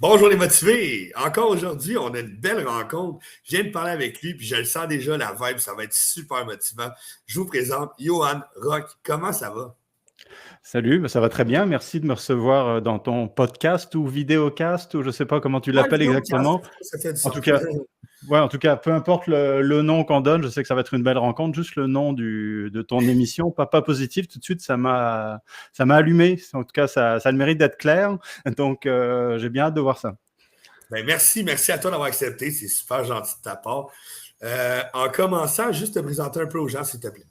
Bonjour les motivés! Encore aujourd'hui, on a une belle rencontre. Je viens de parler avec lui, puis je le sens déjà, la vibe, ça va être super motivant. Je vous présente Johan Rock. Comment ça va? Salut, ça va très bien. Merci de me recevoir dans ton podcast ou vidéocast ou je ne sais pas comment tu Ouais, l'appelles vidéocast, exactement. ça fait du En tout sens. cas, ouais, en tout cas, peu importe le nom qu'on donne, je sais que ça va être une belle rencontre. Juste le nom de ton émission, Papa Positif, tout de suite, ça m'a allumé. En tout cas, ça a le mérite d'être clair. Donc, j'ai bien hâte de voir ça. Ben, merci à toi d'avoir accepté. C'est super gentil de ta part. En commençant, juste te présenter un peu aux gens, s'il te plaît.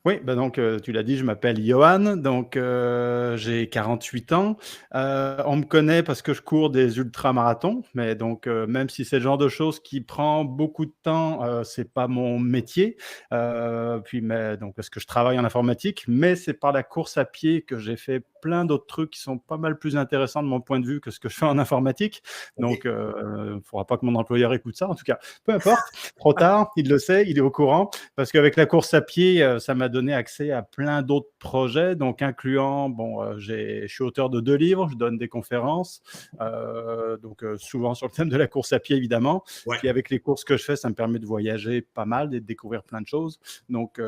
Oui, bah donc tu l'as dit, je m'appelle Johan, donc j'ai 48 ans. On me connaît parce que je cours des ultramarathons, mais donc même si c'est le genre de choses qui prend beaucoup de temps, c'est pas mon métier. Donc parce que je travaille en informatique, mais c'est par la course à pied que j'ai fait plein d'autres trucs qui sont pas mal plus intéressants de mon point de vue que ce que je fais en informatique. Donc OK. faudra pas que mon employeur écoute ça. En tout cas, peu importe. Trop tard, il le sait, il est au courant. Parce qu'avec la course à pied, ça m'a donné accès à plein d'autres projets, donc incluant, je suis auteur de 2 livres, je donne des conférences, souvent sur le thème de la course à pied, évidemment. Ouais. Puis avec les courses que je fais, ça me permet de voyager pas mal et de découvrir plein de choses. Donc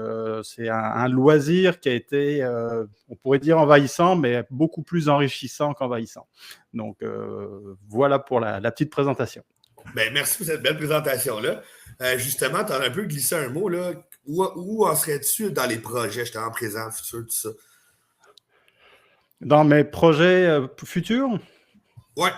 c'est un loisir qui a été, on pourrait dire envahissant, mais beaucoup plus enrichissant qu'envahissant. Donc voilà pour la petite présentation. Ben, merci pour cette belle présentation-là. Justement, tu as un peu glissé un mot, là. Où en serais-tu dans les projets, justement, présent, futur, tout ça? Dans mes projets futurs, Ouais.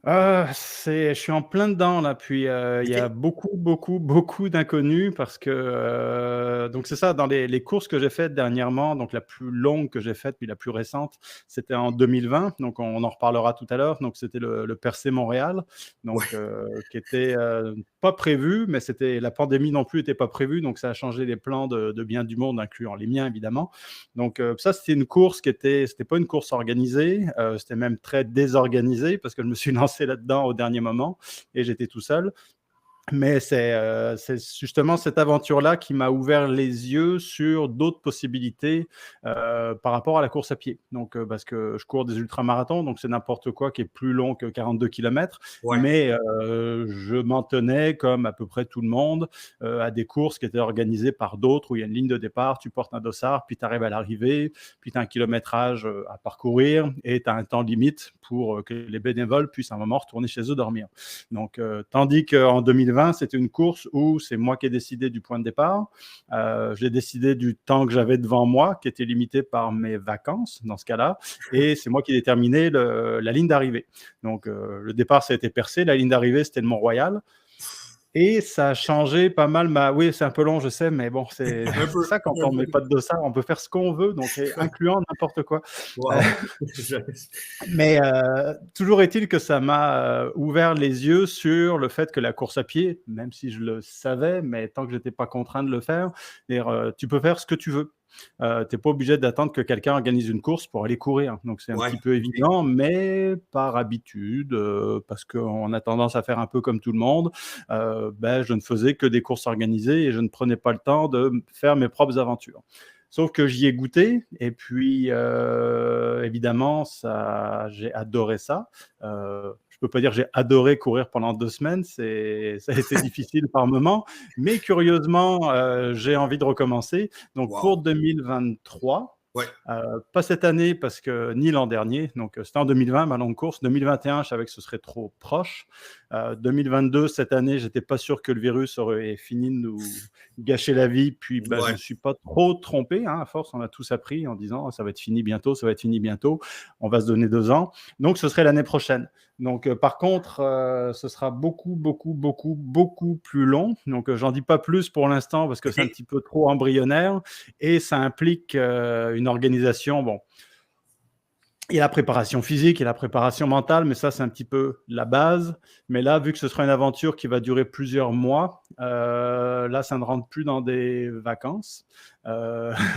je suis en plein dedans là, puis il y a OK. beaucoup d'inconnus parce que donc c'est ça, dans les courses que j'ai faites dernièrement, donc la plus longue que j'ai faite, puis la plus récente, c'était en 2020, donc on en reparlera tout à l'heure. Donc c'était le Percé Montréal, Ouais. donc qui était pas prévu, mais c'était la pandémie non plus était pas prévue, donc ça a changé les plans de bien du monde, incluant les miens évidemment. Donc ça, c'était une course c'était pas une course organisée, c'était même très désorganisé parce que je me suis lancé là-dedans au dernier moment et j'étais tout seul. Mais c'est justement cette aventure-là qui m'a ouvert les yeux sur d'autres possibilités par rapport à la course à pied. Donc, parce que je cours des ultramarathons, donc c'est n'importe quoi qui est plus long que 42 kilomètres. Ouais. Mais je m'en tenais, comme à peu près tout le monde, à des courses qui étaient organisées par d'autres où il y a une ligne de départ, tu portes un dossard, puis tu arrives à l'arrivée, puis tu as un kilométrage à parcourir et tu as un temps limite pour que les bénévoles puissent à un moment retourner chez eux dormir. Donc, tandis qu'en 2020, c'était une course où c'est moi qui ai décidé du point de départ. J'ai décidé du temps que j'avais devant moi, qui était limité par mes vacances dans ce cas-là, et c'est moi qui ai déterminé la ligne d'arrivée. Donc, le départ, ça a été percé. La ligne d'arrivée, c'était le Mont-Royal. Et ça a changé pas mal Oui, c'est un peu long, je sais, mais bon, c'est Un peu. ça quand Un on met peu. pas de dossard, on peut faire ce qu'on veut, donc incluant n'importe quoi. Heu, Wow. mais toujours est-il que ça m'a ouvert les yeux sur le fait que la course à pied, même si je le savais, mais tant que j'étais pas contraint de le faire, tu peux faire ce que tu veux. Tu es pas obligé d'attendre que quelqu'un organise une course pour aller courir. Donc c'est un Ouais. petit peu OK. évident, mais par habitude, parce qu'on a tendance à faire un peu comme tout le monde, je ne faisais que des courses organisées et je ne prenais pas le temps de faire mes propres aventures. Sauf que j'y ai goûté et puis évidemment, j'ai adoré ça. Je peux pas dire que j'ai adoré courir pendant 2 semaines, ça a été difficile par moments, mais curieusement, j'ai envie de recommencer. Donc pour Wow. 2023, Ouais. pas cette année parce que ni l'an dernier, donc c'était en 2020 ma longue course. 2021, je savais que ce serait trop proche. 2022, cette année, j'étais pas sûr que le virus aurait fini de nous gâcher la vie. Puis je Ouais. me suis pas trop trompé, hein, à force, on a tous appris en disant ça va être fini bientôt, ça va être fini bientôt. On va se donner 2 ans. Donc ce serait l'année prochaine. Donc par contre, ce sera beaucoup plus long. Donc j'en dis pas plus pour l'instant parce que c'est un OK. petit peu trop embryonnaire et ça implique une organisation. Bon, il y a la préparation physique et la préparation mentale, mais ça, c'est un petit peu la base. Mais là, vu que ce sera une aventure qui va durer plusieurs mois, là, ça ne rentre plus dans des vacances.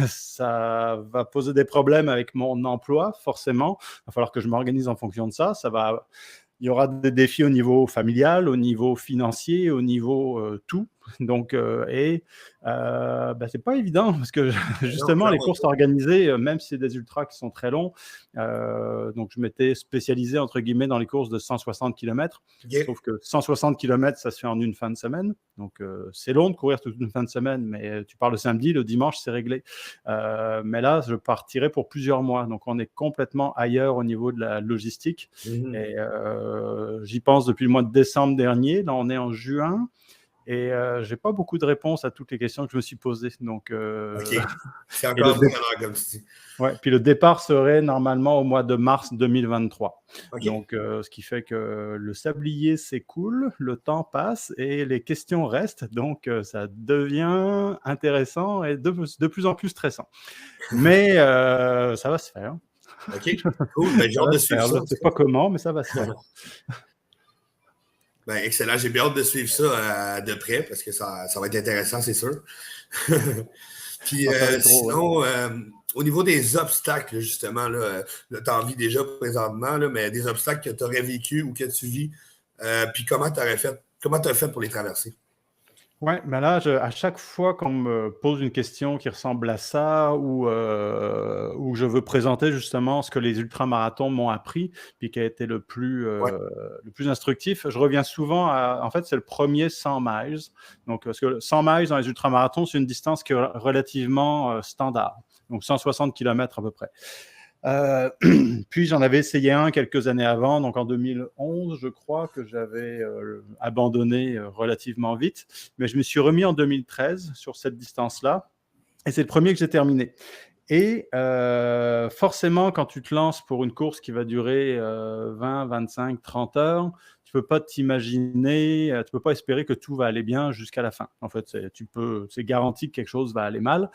Ça va poser des problèmes avec mon emploi, forcément. Il va falloir que je m'organise en fonction de ça. Il y aura des défis au niveau familial, au niveau financier, au niveau tout. Donc, c'est pas évident parce que justement, Non, les courses organisées, même si c'est des ultras qui sont très longs, donc je m'étais spécialisé entre guillemets dans les courses de 160 km. OK. Sauf que 160 km, ça se fait en une fin de semaine. Donc, c'est long de courir toute une fin de semaine, mais tu pars le samedi, le dimanche, c'est réglé. Mais là, je partirai pour plusieurs mois. Donc, on est complètement ailleurs au niveau de la logistique. Et j'y pense depuis le mois de décembre dernier. Là, on est en juin. Et j'ai pas beaucoup de réponses à toutes les questions que je me suis posées. Donc, OK. C'est encore bien comme tu dis. ouais, puis le départ serait normalement au mois de mars 2023. OK. Donc, ce qui fait que le sablier s'écoule, le temps passe et les questions restent. Donc, ça devient intéressant et de plus en plus stressant. Mais ça va se faire. OK, cool. Ben, j'ai hâte de suivre ça. Je ne sais pas comment, mais ça va se faire. Ben, excellent. J'ai bien hâte de suivre ça de près parce que ça va être intéressant, c'est sûr. Puis sinon, au niveau des obstacles, justement, là, tu en vis déjà présentement, là, mais des obstacles que tu aurais vécu ou que tu vis, puis comment tu as fait pour les traverser? Ouais, mais là, à chaque fois qu'on me pose une question qui ressemble à ça, ou où je veux présenter justement ce que les ultramarathons m'ont appris, puis qui a été le plus instructif, je reviens souvent à, en fait, c'est le premier 100 miles. Donc, parce que 100 miles dans les ultramarathons, c'est une distance qui est relativement standard, donc 160 km à peu près. Puis j'en avais essayé un quelques années avant, donc en 2011, je crois que j'avais abandonné relativement vite, mais je me suis remis en 2013 sur cette distance-là, et c'est le premier que j'ai terminé. Et forcément, quand tu te lances pour une course qui va durer 20, 25, 30 heures, tu peux pas t'imaginer, tu peux pas espérer que tout va aller bien jusqu'à la fin. En fait, c'est garanti que quelque chose va aller mal.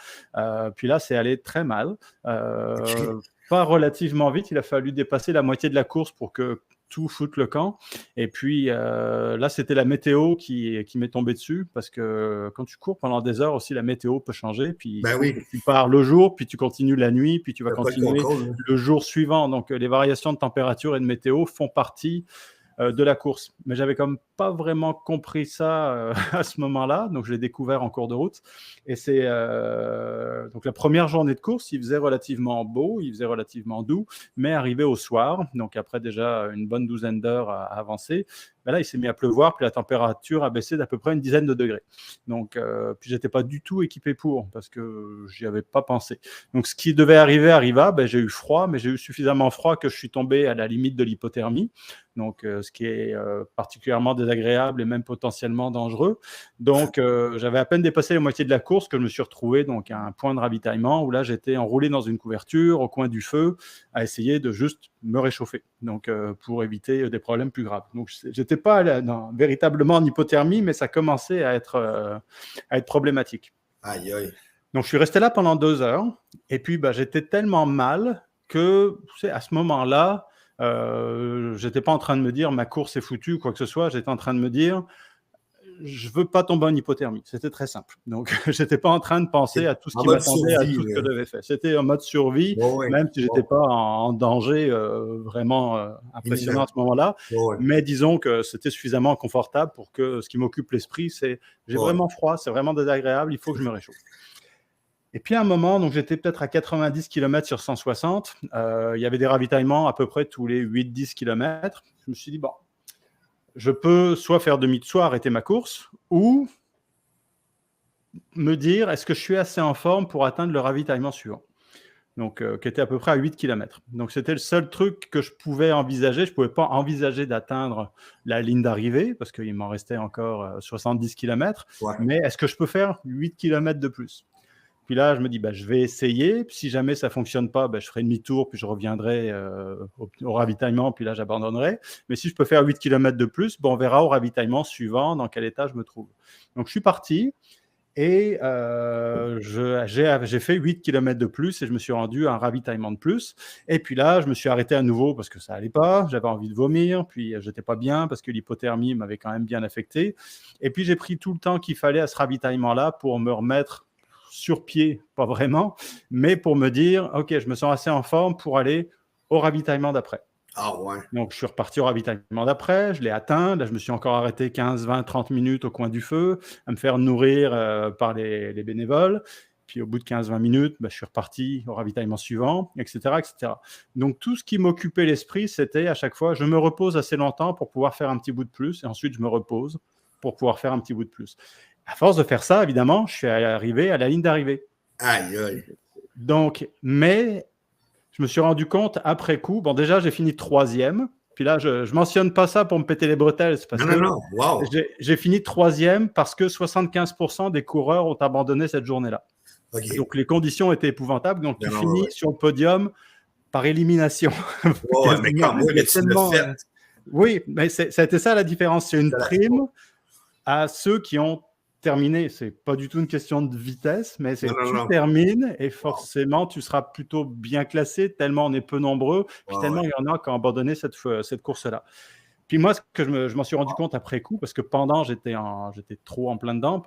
Puis là, c'est allé très mal. Pas relativement vite, il a fallu dépasser la moitié de la course pour que tout foute le camp. Et puis là, c'était la météo qui m'est tombée dessus, parce que quand tu cours pendant des heures aussi, la météo peut changer. Puis tu pars le jour, puis tu continues la nuit, puis tu vas continuer le jour suivant. Donc les variations de température et de météo font partie de la course. Mais j'avais comme pas vraiment compris ça à ce moment-là, donc je l'ai découvert en cours de route. Et c'est donc la première journée de course, il faisait relativement beau, il faisait relativement doux, mais arrivé au soir, donc après déjà une bonne douzaine d'heures à avancer, ben là il s'est mis à pleuvoir, puis la température a baissé d'à peu près une dizaine de degrés. Donc puis j'étais pas du tout équipé pour, parce que j'y avais pas pensé. Donc ce qui devait arriver arriva, ben, j'ai eu froid, mais j'ai eu suffisamment froid que je suis tombé à la limite de l'hypothermie, donc ce qui est particulièrement désagréable et même potentiellement dangereux. Donc j'avais à peine dépassé la moitié de la course que je me suis retrouvé donc à un point de ravitaillement où là j'étais enroulé dans une couverture au coin du feu à essayer de juste me réchauffer, donc pour éviter des problèmes plus graves. Donc j'étais pas véritablement en hypothermie, mais ça commençait à être problématique. Aïe aïe. Donc je suis resté là pendant 2 heures, et puis j'étais tellement mal que à ce moment-là, j'étais pas en train de me dire ma course est foutue ou quoi que ce soit, j'étais en train de me dire je veux pas tomber en hypothermie. C'était très simple. Donc j'étais pas en train de penser à tout ce qui m'attendait, à tout ce que je devais faire. C'était en mode survie, même si j'étais pas en danger vraiment impressionnant à ce moment-là. Mais disons que c'était suffisamment confortable pour que ce qui m'occupe l'esprit, c'est j'ai vraiment froid, c'est vraiment désagréable, il faut que je me réchauffe. Et puis à un moment, donc j'étais peut-être à 90 km sur 160, il y avait des ravitaillements à peu près tous les 8-10 km. Je me suis dit, bon, je peux soit faire soit arrêter ma course, ou me dire, est-ce que je suis assez en forme pour atteindre le ravitaillement suivant, donc qui était à peu près à 8 km. Donc c'était le seul truc que je pouvais envisager. Je ne pouvais pas envisager d'atteindre la ligne d'arrivée, parce qu'il m'en restait encore 70 km, mais est-ce que je peux faire 8 km de plus ? Puis là, je me dis, je vais essayer. Puis si jamais ça ne fonctionne pas, je ferai demi-tour, puis je reviendrai au ravitaillement, puis là, j'abandonnerai. Mais si je peux faire 8 km de plus, on verra au ravitaillement suivant dans quel état je me trouve. Donc, je suis parti et j'ai fait 8 km de plus et je me suis rendu à un ravitaillement de plus. Et puis là, je me suis arrêté à nouveau parce que ça n'allait pas. J'avais envie de vomir, puis je n'étais pas bien parce que l'hypothermie m'avait quand même bien affecté. Et puis, j'ai pris tout le temps qu'il fallait à ce ravitaillement-là pour me remettre sur pied, pas vraiment, mais pour me dire, OK, je me sens assez en forme pour aller au ravitaillement d'après. Ah ouais. Donc, je suis reparti au ravitaillement d'après, je l'ai atteint. Là, je me suis encore arrêté 15, 20, 30 minutes au coin du feu, à me faire nourrir par les bénévoles. Puis, au bout de 15, 20 minutes, je suis reparti au ravitaillement suivant, etc., etc. Donc, tout ce qui m'occupait l'esprit, c'était à chaque fois, je me repose assez longtemps pour pouvoir faire un petit bout de plus, et ensuite, je me repose pour pouvoir faire un petit bout de plus. À force de faire ça, évidemment, je suis arrivé à la ligne d'arrivée. Aïe, aïe. Donc, mais je me suis rendu compte après coup, bon déjà j'ai fini 3e, puis là je mentionne pas ça pour me péter les bretelles, c'est parce que Non, wow. j'ai fini 3e parce que 75% des coureurs ont abandonné cette journée-là. OK. Donc les conditions étaient épouvantables, donc tu Non, finis sur le podium par élimination. Ouais, mais quand même, Il y a tu l'as tellement, fait. oui, mais ça a été ça la différence, c'est une Ça l'a fait. prime à ceux qui ont terminé. C'est pas du tout une question de vitesse, mais c'est tu Non. termines et Wow. forcément tu seras plutôt bien classé, tellement on est peu nombreux, puis Ouais, tellement ouais. il y en a qui ont abandonné cette course-là. Puis moi, ce que je m'en suis rendu compte après coup, parce que pendant j'étais trop en plein dedans,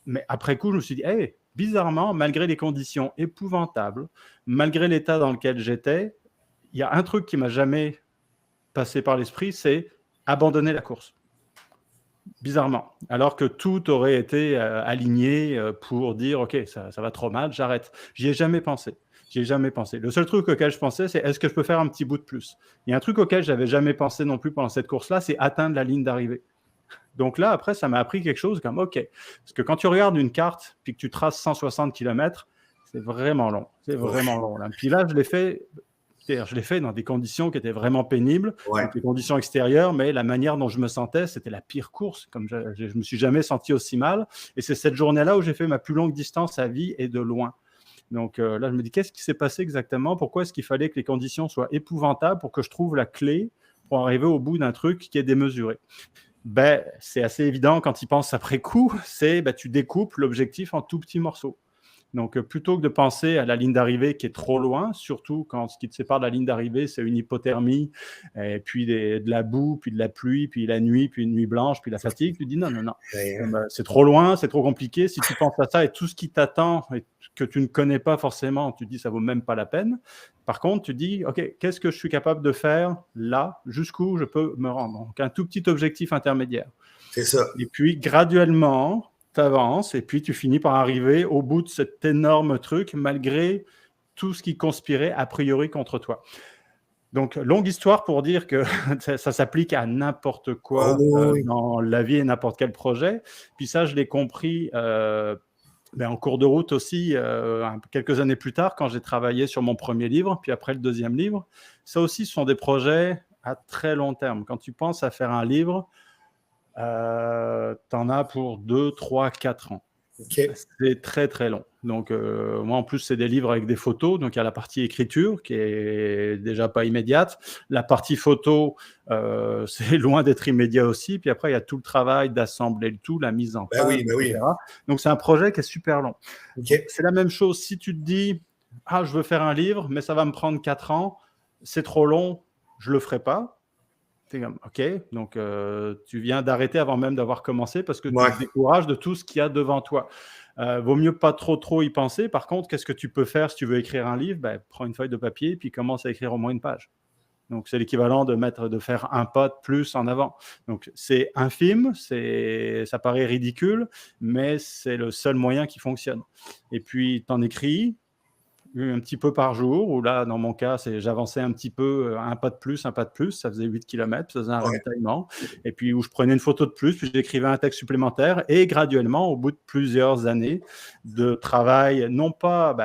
mais après coup je me suis dit, hey, bizarrement, malgré les conditions épouvantables, malgré l'état dans lequel j'étais, il y a un truc qui m'a jamais passé par l'esprit, c'est abandonner la course. Bizarrement, alors que tout aurait été aligné pour dire ok, ça va trop mal, j'arrête. J'y ai jamais pensé. Le seul truc auquel je pensais, c'est est-ce que je peux faire un petit bout de plus. Il y a un truc auquel j'avais jamais pensé non plus pendant cette course-là, c'est atteindre la ligne d'arrivée. Donc là, après, ça m'a appris quelque chose comme ok, parce que quand tu regardes une carte puis que tu traces 160 km, c'est vraiment long. C'est vraiment long. Là. Puis là, je l'ai fait dans des conditions qui étaient vraiment pénibles, Ouais. donc les conditions extérieures, mais la manière dont je me sentais, c'était la pire course. Comme je me suis jamais senti aussi mal. Et c'est cette journée-là où j'ai fait ma plus longue distance à vie et de loin. Donc là, je me dis, qu'est-ce qui s'est passé exactement? Pourquoi est-ce qu'il fallait que les conditions soient épouvantables pour que je trouve la clé pour arriver au bout d'un truc qui est démesuré? C'est assez évident quand il pense après coup, tu découpes l'objectif en tout petits morceaux. Donc, plutôt que de penser à la ligne d'arrivée qui est trop loin, surtout quand ce qui te sépare de la ligne d'arrivée, c'est une hypothermie, et puis de la boue, puis de la pluie, puis la nuit, puis une nuit blanche, puis la fatigue, tu dis non, c'est trop loin, c'est trop compliqué. Si tu penses à ça et tout ce qui t'attend et que tu ne connais pas forcément, tu dis ça vaut même pas la peine. Par contre, tu dis, OK, qu'est-ce que je suis capable de faire là, jusqu'où je peux me rendre? Donc, un tout petit objectif intermédiaire. C'est ça. Et puis, graduellement, tu avances et puis tu finis par arriver au bout de cet énorme truc, malgré tout ce qui conspirait a priori contre toi. Donc, longue histoire pour dire que ça s'applique à n'importe quoi dans la vie et n'importe quel projet. Puis ça, je l'ai compris en cours de route aussi, quelques années plus tard, quand j'ai travaillé sur mon premier livre, puis après le deuxième livre. Ça aussi, ce sont des projets à très long terme. Quand tu penses à faire un livre, t'en as pour 2, 3, 4 ans. Okay. C'est très très long. Donc moi en plus c'est des livres avec des photos, donc il y a la partie écriture qui est déjà pas immédiate. La partie photo, c'est loin d'être immédiat aussi. Puis après il y a tout le travail d'assembler le tout, la mise en page, etc. Donc c'est un projet qui est super long. Okay. C'est la même chose si tu te dis je veux faire un livre, mais ça va me prendre 4 ans, c'est trop long, je le ferai pas. OK, donc tu viens d'arrêter avant même d'avoir commencé parce que tu te décourages de tout ce qu'il y a devant toi. Vaut mieux pas trop y penser. Par contre, qu'est-ce que tu peux faire si tu veux écrire un livre? Prends une feuille de papier et puis commence à écrire au moins une page. Donc, c'est l'équivalent de faire un pas de plus en avant. Donc, c'est infime, ça paraît ridicule, mais c'est le seul moyen qui fonctionne. Et puis, tu en écris un petit peu par jour, ou là, dans mon cas, j'avançais un petit peu, un pas de plus, ça faisait 8 km, ça faisait un ravitaillement, et puis où je prenais une photo de plus, puis j'écrivais un texte supplémentaire, et graduellement, au bout de plusieurs années de travail, non pas,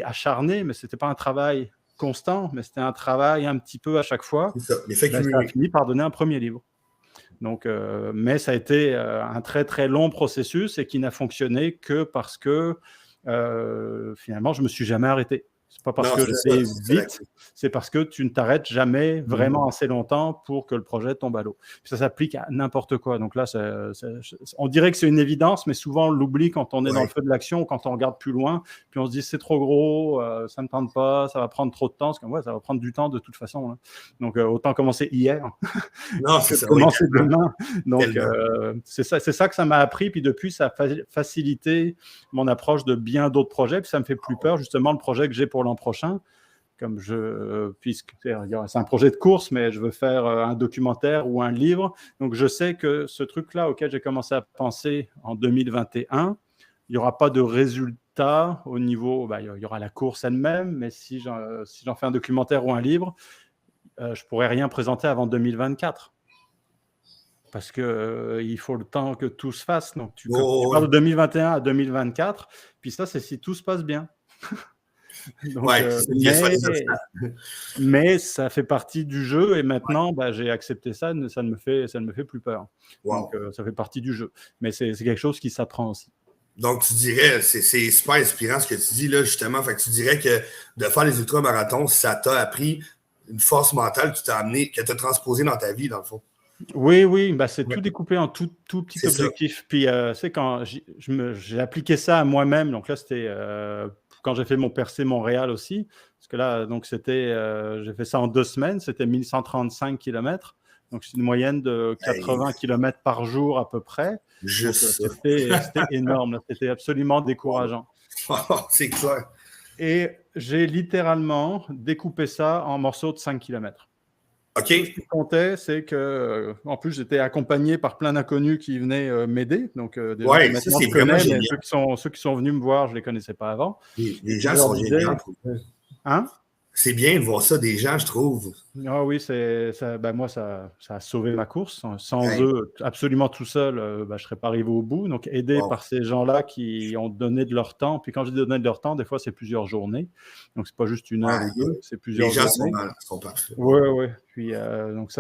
acharné, mais c'était pas un travail constant, mais c'était un travail un petit peu à chaque fois, ça a fini par donner un premier livre. Donc, mais ça a été un très très long processus et qui n'a fonctionné que parce que finalement, je me suis jamais arrêté. C'est pas parce que j'allais vite, c'est parce que tu ne t'arrêtes jamais vraiment assez longtemps pour que le projet tombe à l'eau. Puis ça s'applique à n'importe quoi. Donc là, on dirait que c'est une évidence, mais souvent on l'oublie quand on est dans le feu de l'action, quand on regarde plus loin, puis on se dit c'est trop gros, ça me tente pas, ça va prendre trop de temps. C'est comme ça va prendre du temps de toute façon. Hein. Donc autant commencer hier. Non, c'est ça. Commencer demain. Donc c'est ça que ça m'a appris. Puis depuis, ça a facilité mon approche de bien d'autres projets. Puis ça me fait plus peur, justement, le projet que j'ai pour l'an prochain, puisque c'est un projet de course, mais je veux faire un documentaire ou un livre. Donc, je sais que ce truc-là auquel j'ai commencé à penser en 2021, il n'y aura pas de résultat au niveau, il y aura la course elle-même, mais si j'en fais un documentaire ou un livre, je ne pourrais rien présenter avant 2024. Parce qu'il faut le temps que tout se fasse. Donc, tu pars de 2021 à 2024, puis ça, c'est si tout se passe bien. Donc, mais ça fait partie du jeu, et maintenant, j'ai accepté ça, ça ne me fait plus peur. Wow. Donc, ça fait partie du jeu. Mais c'est quelque chose qui s'apprend aussi. Donc, tu dirais, c'est super inspirant ce que tu dis là, justement. Fait que tu dirais que de faire les ultramarathons, ça t'a appris une force mentale que tu t'as amené, que tu as transposée dans ta vie, dans le fond. Oui, c'est tout découpé en tout petit objectif. Ça. Puis, c'est quand j'ai appliqué ça à moi-même. Donc là, c'était quand j'ai fait mon percé Montréal aussi. Parce que là, donc j'ai fait ça en 2 semaines. C'était 1135 km. Donc, c'est une moyenne de 80 km par jour à peu près. C'était énorme. C'était absolument décourageant. C'est clair. Et j'ai littéralement découpé ça en morceaux de 5 km. OK. Ce qui comptait, c'est que, en plus, j'étais accompagné par plein d'inconnus qui venaient m'aider. Donc, des gens que maintenant je connais, mais ceux qui sont venus me voir, je ne les connaissais pas avant. Les gens sont géniaux. Hein? C'est bien de voir ça des gens, je trouve. Ah oui, moi, ça a sauvé ma course. Sans eux, absolument tout seul, je ne serais pas arrivé au bout. Donc, aidé par ces gens-là qui ont donné de leur temps. Puis quand je dis donné de leur temps, des fois, c'est plusieurs journées. Donc, ce n'est pas juste 1 heure ou 2, c'est plusieurs journées. Les gens sont parfaits. Oui. Puis, donc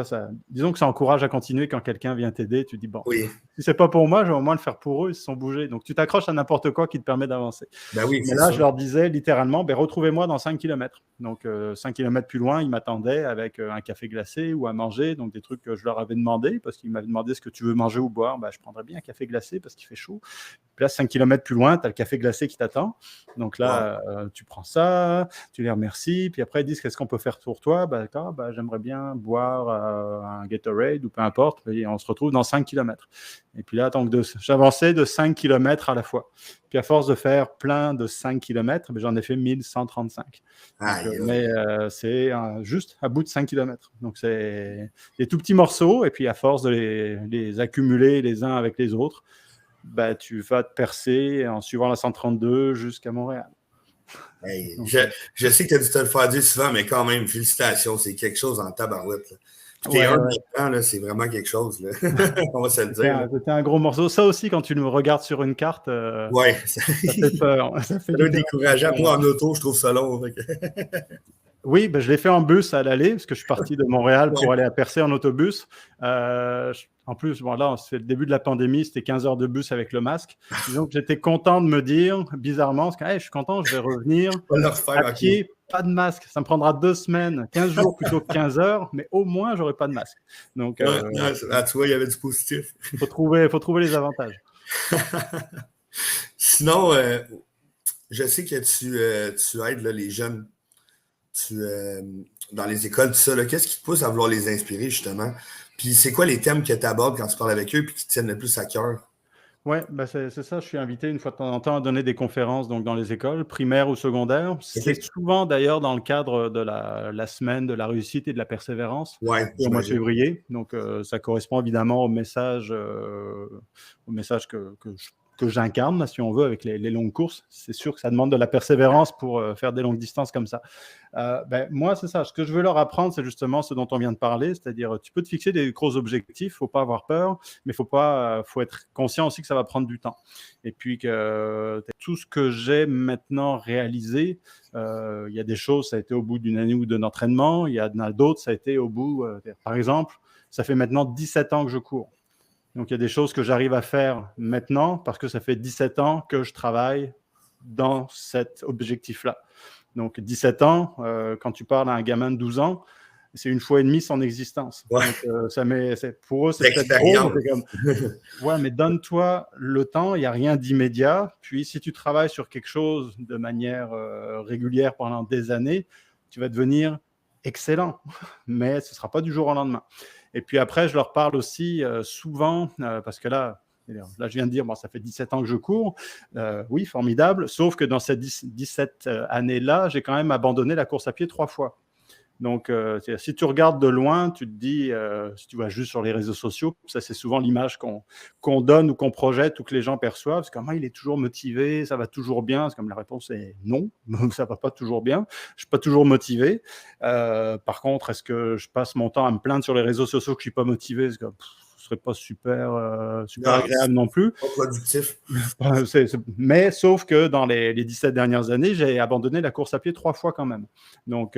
disons que ça encourage à continuer quand quelqu'un vient t'aider. Tu dis, bon, si ce n'est pas pour moi, je vais au moins le faire pour eux, ils se sont bougés. Donc, tu t'accroches à n'importe quoi qui te permet d'avancer. Mais là, je leur disais littéralement, retrouvez-moi dans 5 km. Donc, 5 km plus loin, ils m'attendaient avec un café glacé ou à manger. Donc, des trucs que je leur avais demandé parce qu'ils m'avaient demandé ce que tu veux manger ou boire. Je prendrais bien un café glacé parce qu'il fait chaud. Puis là, 5 km plus loin, tu as le café glacé qui t'attend. Donc là, tu prends ça, tu les remercies. Puis après, ils disent qu'est-ce qu'on peut faire pour toi. D'accord, j'aimerais bien boire un Gatorade ou peu importe. Et on se retrouve dans 5 km. Et puis là, donc j'avançais de 5 km à la fois. Puis à force de faire plein de 5 km, j'en ai fait 1135. Mais c'est juste à bout de 5 km. Donc c'est des tout petits morceaux. Et puis à force de les accumuler les uns avec les autres, tu vas te percer en suivant la 132 jusqu'à Montréal. Donc, je sais que tu as dû te le faire dire souvent, mais quand même, félicitations, c'est quelque chose en tabarouette. Là. Puis t'es là, c'est vraiment quelque chose. Là. On va se le dire. C'était un gros morceau. Ça aussi, quand tu le regardes sur une carte, ça fait peur. Ça fait décourageant. Moi, en auto, je trouve ça long. Oui, je l'ai fait en bus à l'aller, parce que je suis parti de Montréal pour aller à Percé en autobus. En plus, là, c'est le début de la pandémie, c'était 15 heures de bus avec le masque. Donc, j'étais content de me dire, bizarrement, je suis content, je vais revenir à pied, pas de masque. Ça me prendra 2 semaines, 15 jours plutôt que 15 heures, mais au moins, j'aurai pas de masque. Donc, tu vois, il y avait du positif. Faut trouver les avantages. Sinon, je sais que tu aides là, les jeunes dans les écoles, tout ça. Qu'est-ce qui te pousse à vouloir les inspirer, justement? Puis c'est quoi les thèmes que tu abordes quand tu parles avec eux et qui te tiennent le plus à cœur? Oui, c'est ça. Je suis invité une fois de temps en temps à donner des conférences donc, dans les écoles, primaires ou secondaires. C'est souvent d'ailleurs dans le cadre de la semaine de la réussite et de la persévérance au mois de février. Donc ça correspond évidemment au message que j'incarne, si on veut, avec les longues courses. C'est sûr que ça demande de la persévérance pour faire des longues distances comme ça. Moi, c'est ça. Ce que je veux leur apprendre, c'est justement ce dont on vient de parler, c'est-à-dire tu peux te fixer des gros objectifs, il ne faut pas avoir peur, mais faut être conscient aussi que ça va prendre du temps. Et puis que tout ce que j'ai maintenant réalisé, il y a des choses, ça a été au bout d'une année ou d'un entraînement, il y en a d'autres, ça a été au bout, par exemple, ça fait maintenant 17 ans que je cours. Donc, il y a des choses que j'arrive à faire maintenant parce que ça fait 17 ans que je travaille dans cet objectif-là. Donc, 17 ans, quand tu parles à un gamin de 12 ans, c'est 1 fois et demie son existence. Ouais. Donc, pour eux, c'est peut-être gros. Mais donne-toi le temps, il n'y a rien d'immédiat. Puis, si tu travailles sur quelque chose de manière régulière pendant des années, tu vas devenir excellent. Mais ce ne sera pas du jour au lendemain. Et puis après, je leur parle aussi souvent, parce que là, Là, je viens de dire, bon, ça fait 17 ans que je cours. Oui, formidable. Sauf que dans ces 17 années-là, j'ai quand même abandonné la course à pied 3 fois. Donc, si tu regardes de loin, tu te dis, si tu vas juste sur les réseaux sociaux, ça c'est souvent l'image qu'on donne ou qu'on projette ou que les gens perçoivent. C'est comme, il est toujours motivé, ça va toujours bien. C'est comme la réponse est non, ça va pas toujours bien. Je suis pas toujours motivé. Par contre, est-ce que je passe mon temps à me plaindre sur les réseaux sociaux que je suis pas motivé? Ce serait pas super agréable non plus. Pas productif. Mais sauf que dans les 17 dernières années, j'ai abandonné la course à pied 3 fois quand même. Donc,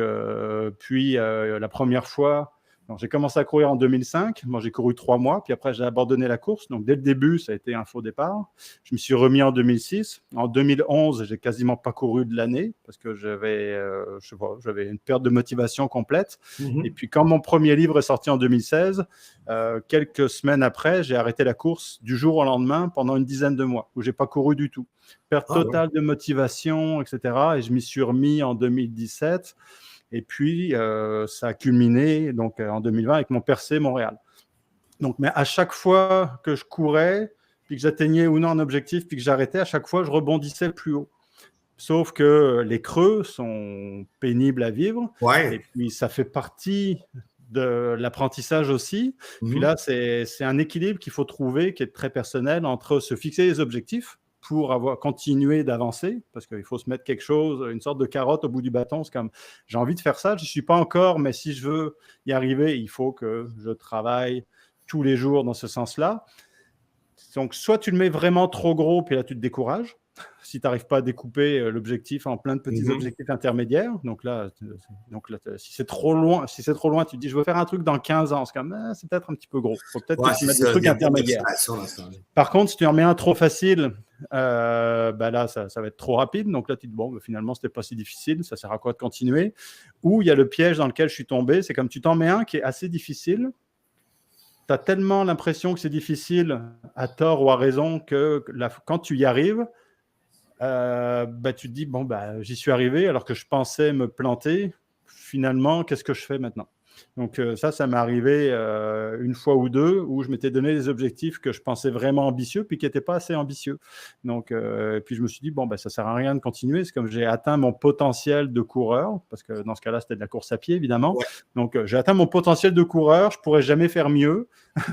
puis la première fois, j'ai commencé à courir en 2005. Moi, j'ai couru 3 mois, puis après, j'ai abandonné la course. Donc, dès le début, ça a été un faux départ. Je me suis remis en 2006. En 2011, j'ai quasiment pas couru de l'année parce que j'avais une perte de motivation complète. Et puis, quand mon premier livre est sorti en 2016, quelques semaines après, j'ai arrêté la course du jour au lendemain pendant une dizaine de mois où j'ai pas couru du tout. Perte totale de motivation, etc. Et je m'y suis remis en 2017. Et puis, ça a culminé donc, en 2020 avec mon Percé Montréal. Donc, mais à chaque fois que je courais, puis que j'atteignais ou non un objectif, puis que j'arrêtais, à chaque fois, je rebondissais plus haut. Sauf que les creux sont pénibles à vivre. Ouais. Et puis, ça fait partie de l'apprentissage aussi. Puis là, c'est un équilibre qu'il faut trouver, qui est très personnel, entre se fixer des objectifs pour continuer d'avancer, parce qu'il faut se mettre quelque chose, une sorte de carotte au bout du bâton. C'est comme, j'ai envie de faire ça, je n'y suis pas encore, mais si je veux y arriver, il faut que je travaille tous les jours dans ce sens-là. Donc, soit tu le mets vraiment trop gros, puis là, tu te décourages. Si tu n'arrives pas à découper l'objectif en plein de petits objectifs intermédiaires. Donc là, si c'est trop loin, tu te dis, je veux faire un truc dans 15 ans. C'est comme, c'est peut-être un petit peu gros. Il faut peut-être que tu mettes des trucs intermédiaires. Par contre, si tu en mets un trop facile, là, ça va être trop rapide. Donc là, tu te dis, bon, finalement, ce n'était pas si difficile. Ça sert à quoi de continuer? Ou il y a le piège dans lequel je suis tombé. C'est comme tu t'en mets un qui est assez difficile. Tu as tellement l'impression que c'est difficile, à tort ou à raison, que quand tu y arrives, tu te dis, bon, j'y suis arrivé alors que je pensais me planter. Finalement, qu'est-ce que je fais maintenant? Donc ça m'est arrivé une fois ou deux où je m'étais donné des objectifs que je pensais vraiment ambitieux puis qui n'étaient pas assez ambitieux. Donc puis je me suis dit, bon, ça ne sert à rien de continuer. C'est comme j'ai atteint mon potentiel de coureur, parce que dans ce cas-là, c'était de la course à pied, évidemment. Ouais. Donc j'ai atteint mon potentiel de coureur, je ne pourrais jamais faire mieux.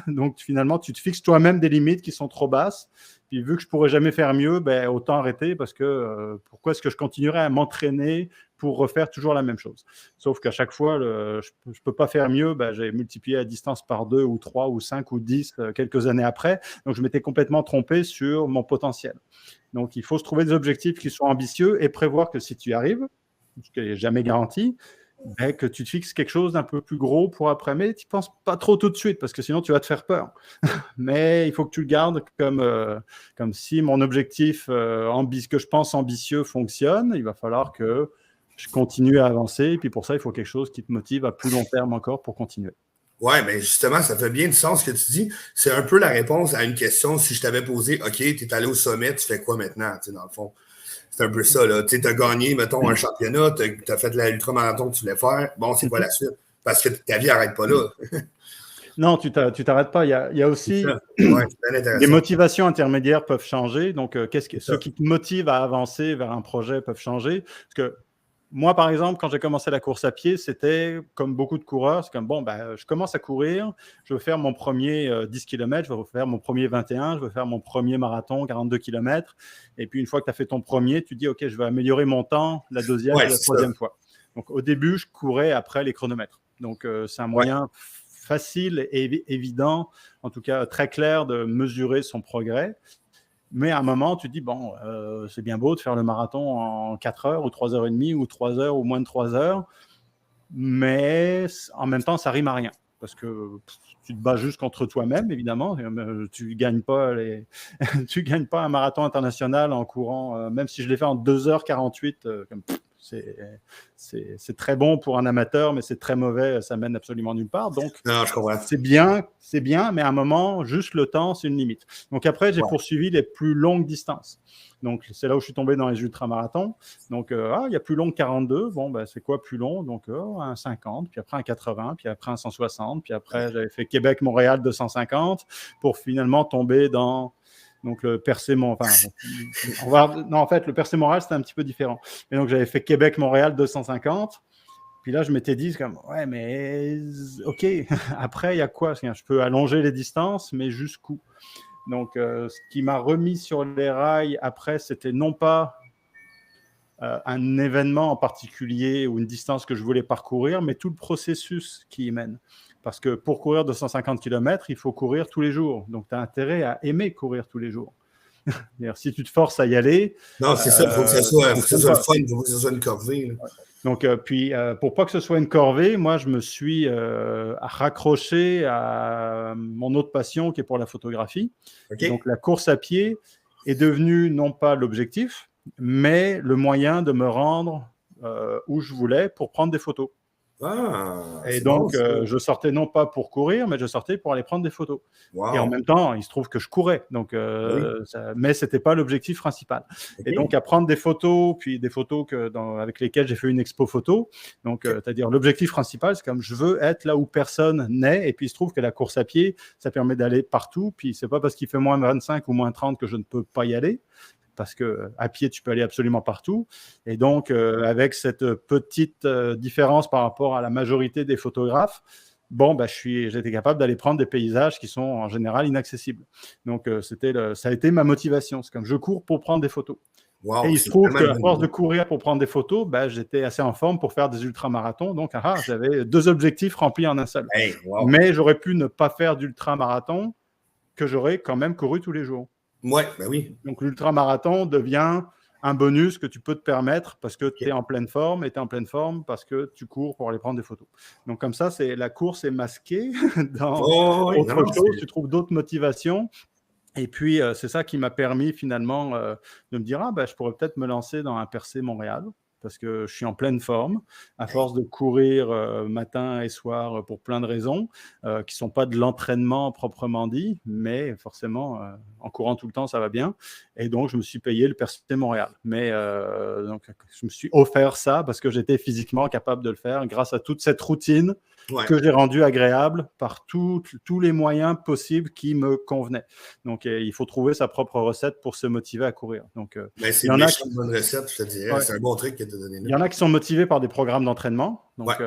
Donc finalement, tu te fixes toi-même des limites qui sont trop basses. Puis vu que je ne pourrais jamais faire mieux, autant arrêter, parce que pourquoi est-ce que je continuerais à m'entraîner pour refaire toujours la même chose? Sauf qu'à chaque fois, je ne peux pas faire mieux. J'ai multiplié la distance par 2 ou 3 ou 5 ou 10 quelques années après. Donc, je m'étais complètement trompé sur mon potentiel. Donc, il faut se trouver des objectifs qui sont ambitieux et prévoir que si tu y arrives, ce qui n'est jamais garanti, que tu te fixes quelque chose d'un peu plus gros pour après. Mais tu ne penses pas trop tout de suite, parce que sinon, tu vas te faire peur. Mais il faut que tu le gardes comme si mon objectif que je pense ambitieux fonctionne. Il va falloir que je continue à avancer. Et puis pour ça, il faut quelque chose qui te motive à plus long terme encore pour continuer. Ouais, mais justement, ça fait bien du sens ce que tu dis. C'est un peu la réponse à une question. Si je t'avais posé, OK, tu es allé au sommet, tu fais quoi maintenant, dans le fond? C'est un peu ça, là. Tu as gagné, mettons, un championnat, tu as fait l'ultramarathon que tu voulais faire. Bon, c'est quoi la suite? Parce que ta vie n'arrête pas là. Non, tu t'arrtes pas. Il y a aussi les motivations intermédiaires peuvent changer. Donc, ceux qui te motivent à avancer vers un projet peuvent changer. Parce que moi, par exemple, quand j'ai commencé la course à pied, c'était comme beaucoup de coureurs. C'est comme, bon, je commence à courir, je veux faire mon premier 10 km, je veux faire mon premier 21, je veux faire mon premier marathon, 42 km. Et puis, une fois que tu as fait ton premier, tu te dis, OK, je vais améliorer mon temps la deuxième et la troisième fois. Donc, au début, je courais après les chronomètres. Donc, c'est un moyen facile et évident, en tout cas très clair, de mesurer son progrès. Mais à un moment, tu te dis, bon, c'est bien beau de faire le marathon en 4 heures ou 3 heures et demie ou 3 heures ou moins de 3 heures, mais en même temps, ça rime à rien, parce que tu te bats juste contre toi-même, évidemment. Tu gagnes pas un marathon international en courant, même si je l'ai fait en 2h48, c'est très bon pour un amateur, mais c'est très mauvais, ça mène absolument nulle part. Donc, non, je comprends. c'est bien, mais à un moment, juste le temps, c'est une limite. Donc après, j'ai poursuivi les plus longues distances. Donc, c'est là où je suis tombé dans les ultramarathons. Donc, il y a plus long que 42. Bon, c'est quoi plus long? Donc, un 50, puis après un 80, puis après un 160, puis après, j'avais fait Québec-Montréal 250 pour finalement tomber dans Donc le Percé-Montréal, non, en fait, le Percé-Montréal, c'était un petit peu différent. Et donc j'avais fait Québec-Montréal 250. Puis là, je m'étais dit, comme, ouais, mais OK, après, il y a quoi? Je peux allonger les distances, mais jusqu'où? Donc, ce qui m'a remis sur les rails après, c'était non pas un événement en particulier ou une distance que je voulais parcourir, mais tout le processus qui y mène. Parce que pour courir 250 km, il faut courir tous les jours. Donc, tu as intérêt à aimer courir tous les jours. Si tu te forces à y aller... Non, c'est ça, il faut que ça soit le fun, il faut que ça soit une corvée. Là. Donc, pour pas que ce soit une corvée, moi, je me suis raccroché à mon autre passion qui est pour la photographie. Okay. Donc, la course à pied est devenue non pas l'objectif, mais le moyen de me rendre où je voulais pour prendre des photos. Et donc, bon, je sortais non pas pour courir, mais je sortais pour aller prendre des photos. Wow. Et en même temps, il se trouve que je courais, donc, mais ce n'était pas l'objectif principal. Okay. Et donc, à prendre des photos, puis des photos avec lesquelles j'ai fait une expo photo. Donc, c'est-à-dire l'objectif principal, c'est comme je veux être là où personne n'est. Et puis, il se trouve que la course à pied, ça permet d'aller partout. Puis, ce n'est pas parce qu'il fait moins 25 ou moins 30 que je ne peux pas y aller. Parce qu'à pied, tu peux aller absolument partout. Et donc, avec cette petite différence par rapport à la majorité des photographes, bon, j'étais capable d'aller prendre des paysages qui sont en général inaccessibles. Donc, ça a été ma motivation. C'est comme je cours pour prendre des photos. Wow, et il se trouve qu'à force de courir pour prendre des photos, j'étais assez en forme pour faire des ultramarathons. Donc, j'avais 2 objectifs remplis en un seul. Hey, wow. Mais j'aurais pu ne pas faire d'ultramarathon que j'aurais quand même couru tous les jours. Ouais, ben oui. Donc, l'ultramarathon devient un bonus que tu peux te permettre parce que tu es en pleine forme et tu es en pleine forme parce que tu cours pour aller prendre des photos. Donc, comme ça, la course est masquée dans autre chose. Tu trouves d'autres motivations. Et puis, c'est ça qui m'a permis finalement de me dire, je pourrais peut-être me lancer dans un Percé-Montréal parce que je suis en pleine forme, à force de courir matin et soir pour plein de raisons, qui ne sont pas de l'entraînement proprement dit, mais forcément, en courant tout le temps, ça va bien. Et donc, je me suis payé le Percé-Montréal. Mais donc, je me suis offert ça parce que j'étais physiquement capable de le faire grâce à toute cette routine que j'ai rendue agréable par tous les moyens possibles qui me convenaient. Donc, il faut trouver sa propre recette pour se motiver à courir. Donc, c'est une bonne recette, je te dirais. Ouais. C'est un bon truc que tu as donné là. Il y en a qui sont motivés par des programmes d'entraînement. Donc,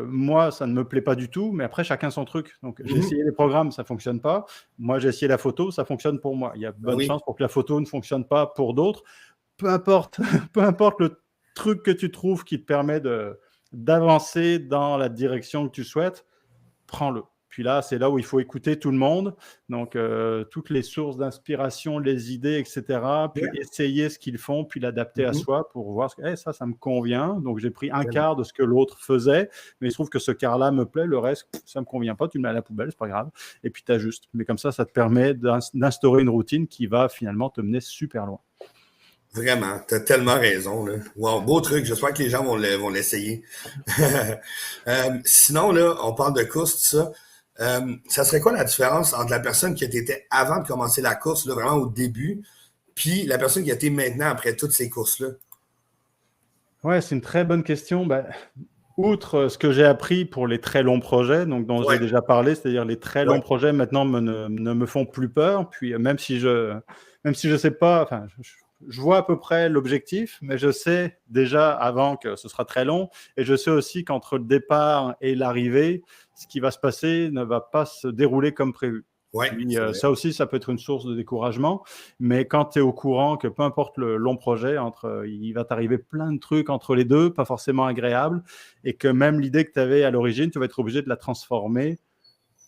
moi, ça ne me plaît pas du tout, mais après, chacun son truc. Donc, j'ai essayé les programmes, ça ne fonctionne pas. Moi, j'ai essayé la photo, ça fonctionne pour moi. Il y a bonne chance pour que la photo ne fonctionne pas pour d'autres. Peu importe le truc que tu trouves qui te permet d'avancer dans la direction que tu souhaites, prends-le. Puis là, c'est là où il faut écouter tout le monde, donc toutes les sources d'inspiration, les idées, etc. Puis essayer ce qu'ils font, puis l'adapter à soi pour voir ça me convient. Donc, j'ai pris un quart de ce que l'autre faisait, mais il se trouve que ce quart-là me plaît, le reste, ça ne me convient pas, tu le mets à la poubelle, c'est pas grave. Et puis, tu ajustes. Mais comme ça te permet d'instaurer une routine qui va finalement te mener super loin. Vraiment, tu as tellement raison. Là. Wow, beau truc. J'espère que les gens vont l'essayer. Sinon, là, on parle de course, tout ça. Ça serait quoi la différence entre la personne qui était avant de commencer la course, là, vraiment au début, puis la personne qui a été maintenant après toutes ces courses-là? Ouais, c'est une très bonne question. Outre ce que j'ai appris pour les très longs projets, donc dont j'ai déjà parlé, c'est-à-dire les très longs projets maintenant ne me font plus peur. Puis même si je sais pas, enfin, je vois à peu près l'objectif, mais je sais déjà avant que ce sera très long, et je sais aussi qu'entre le départ et l'arrivée, ce qui va se passer ne va pas se dérouler comme prévu. Puis, ça aussi, ça peut être une source de découragement, mais quand tu es au courant que peu importe le long projet, il va t'arriver plein de trucs entre les deux, pas forcément agréables, et que même l'idée que tu avais à l'origine, tu vas être obligé de la transformer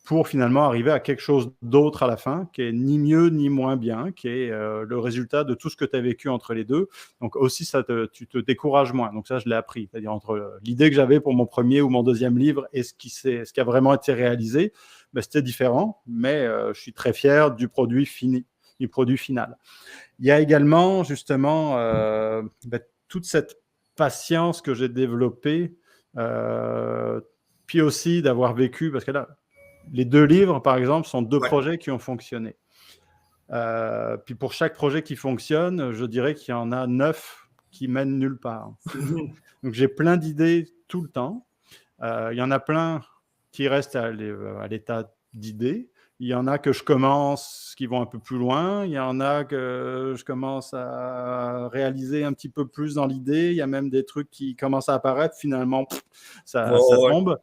pour finalement arriver à quelque chose d'autre à la fin, qui est ni mieux ni moins bien, qui est le résultat de tout ce que tu as vécu entre les deux. Donc aussi, tu te décourages moins. Donc ça, je l'ai appris. C'est-à-dire entre l'idée que j'avais pour mon premier ou mon deuxième livre et ce qui a vraiment été réalisé, c'était différent, mais je suis très fier du produit fini, du produit final. Il y a également justement toute cette patience que j'ai développée, puis aussi d'avoir vécu, parce que là, les 2 livres, par exemple, sont 2 projets qui ont fonctionné. Puis pour chaque projet qui fonctionne, je dirais qu'il y en a 9 qui mènent nulle part. Donc j'ai plein d'idées tout le temps. Il y en a plein qui restent à l'état d'idées. Il y en a que je commence qui vont un peu plus loin. Il y en a que je commence à réaliser un petit peu plus dans l'idée. Il y a même des trucs qui commencent à apparaître. Finalement, ça Ouais. tombe.